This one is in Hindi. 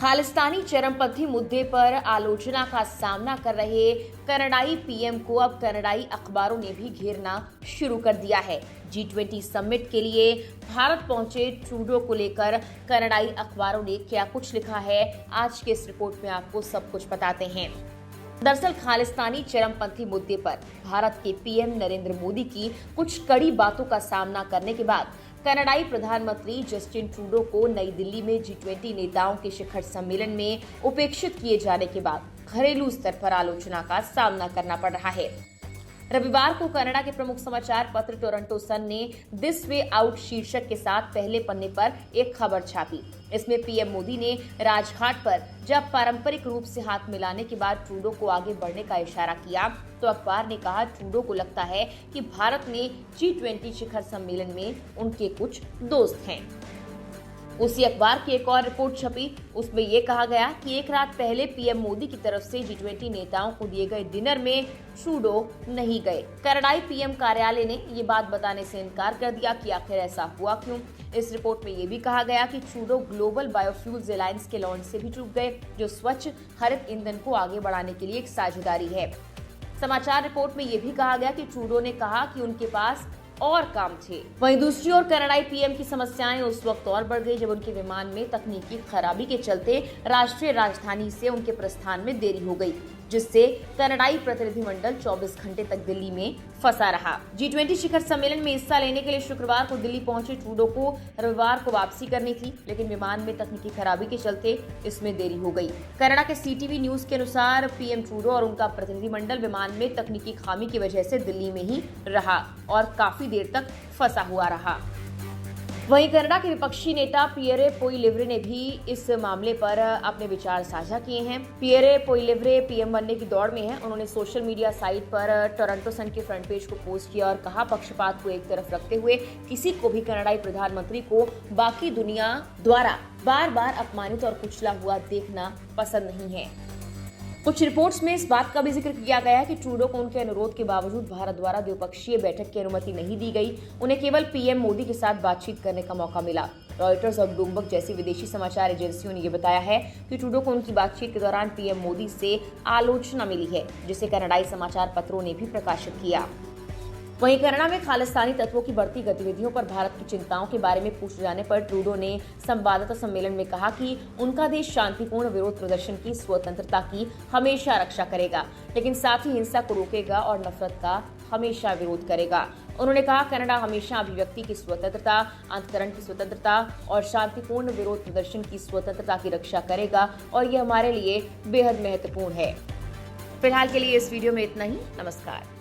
खालिस्तानी चरमपंथी मुद्दे पर आलोचना का सामना कर रहे कनाडाई पीएम को अब कनाडाई अखबारों ने भी घेरना शुरू कर दिया है। G20 समिट के लिए भारत पहुंचे ट्रूडो को लेकर कनाडाई अखबारों ने क्या कुछ लिखा है, आज के इस रिपोर्ट में आपको सब कुछ बताते हैं। दरअसल खालिस्तानी चरमपंथी मुद्दे पर भारत के पीएम नरेंद्र मोदी की कुछ कड़ी बातों का सामना करने के बाद कनाडाई प्रधानमंत्री जस्टिन ट्रूडो को नई दिल्ली में G20 नेताओं के शिखर सम्मेलन में उपेक्षित किए जाने के बाद घरेलू स्तर पर आलोचना का सामना करना पड़ रहा है। रविवार को कनाडा के प्रमुख समाचार पत्र टोरंटो सन ने दिस वे आउट शीर्षक के साथ पहले पन्ने पर एक खबर छापी। इसमें पीएम मोदी ने राजघाट पर जब पारंपरिक रूप से हाथ मिलाने के बाद ट्रूडो को आगे बढ़ने का इशारा किया, तो अखबार ने कहा ट्रूडो को लगता है कि भारत में G20 शिखर सम्मेलन में उनके कुछ दोस्त हैं। उसी अखबार की एक और रिपोर्ट छपी, उसमें ये कहा गया कि एक रात पहले पीएम मोदी की तरफ से G20 नेताओं को दिए गए डिनर में ट्रूडो नहीं गए। कनाडाई पीएम कार्यालय ने ये बात बताने से इनकार कर दिया कि आखिर ऐसा हुआ क्यों। इस रिपोर्ट में ये भी कहा गया कि ट्रूडो ग्लोबल बायोफ्यूल्स अलायंस के लॉन्च से भी चूक गए, जो स्वच्छ हरित ईंधन को आगे बढ़ाने के लिए एक साझेदारी है। समाचार रिपोर्ट में ये भी कहा गया कि ट्रूडो ने कहा कि उनके पास और काम थे। वहीं दूसरी ओर कनाडाई पीएम की समस्याएं उस वक्त और बढ़ गई जब उनके विमान में तकनीकी खराबी के चलते राष्ट्रीय राजधानी से उनके प्रस्थान में देरी हो गई, जिससे कनाडाई प्रतिनिधिमंडल 24 घंटे तक दिल्ली में फंसा रहा। G20 शिखर सम्मेलन में हिस्सा लेने के लिए शुक्रवार को दिल्ली पहुंचे ट्रूडो को रविवार को वापसी करनी थी, लेकिन विमान में तकनीकी खराबी के चलते इसमें देरी हो गई। कनाडा के CTV न्यूज के अनुसार पीएम ट्रूडो और उनका प्रतिनिधिमंडल विमान में तकनीकी खामी की वजह से दिल्ली में ही रहा और काफी देर तक फंसा हुआ रहा। वहीं कनाडा के विपक्षी नेता पियरे पोइलिवरे ने भी इस मामले पर अपने विचार साझा किए हैं। पियरे पोइलिवरे पीएम बनने की दौड़ में हैं। उन्होंने सोशल मीडिया साइट पर टोरंटो सन के फ्रंट पेज को पोस्ट किया और कहा, पक्षपात को एक तरफ रखते हुए किसी को भी कनाडाई प्रधानमंत्री को बाकी दुनिया द्वारा बार बार अपमानित और कुचला हुआ देखना पसंद नहीं है। कुछ रिपोर्ट्स में इस बात का भी जिक्र किया गया है कि ट्रूडो को उनके अनुरोध के बावजूद भारत द्वारा द्विपक्षीय बैठक की अनुमति नहीं दी गई। उन्हें केवल पीएम मोदी के साथ बातचीत करने का मौका मिला। रॉयटर्स और ब्लूमबर्ग जैसी विदेशी समाचार एजेंसियों ने यह बताया है कि ट्रूडो को उनकी बातचीत के दौरान पीएम मोदी से आलोचना मिली है, जिसे कनाडाई समाचार पत्रों ने भी प्रकाशित किया। वहीं कनाडा में खालिस्तानी तत्वों की बढ़ती गतिविधियों पर भारत की चिंताओं के बारे में पूछे जाने पर ट्रूडो ने संवाददाता सम्मेलन में कहा कि उनका देश शांतिपूर्ण विरोध प्रदर्शन की स्वतंत्रता की हमेशा रक्षा करेगा, लेकिन साथ ही हिंसा को रोकेगा और नफरत का हमेशा विरोध करेगा। उन्होंने कहा, कनाडा हमेशा अभिव्यक्ति की स्वतंत्रता, अंतकरण की स्वतंत्रता और शांतिपूर्ण विरोध प्रदर्शन की स्वतंत्रता की रक्षा करेगा और यह हमारे लिए बेहद महत्वपूर्ण है। फिलहाल के लिए इस वीडियो में इतना ही। नमस्कार।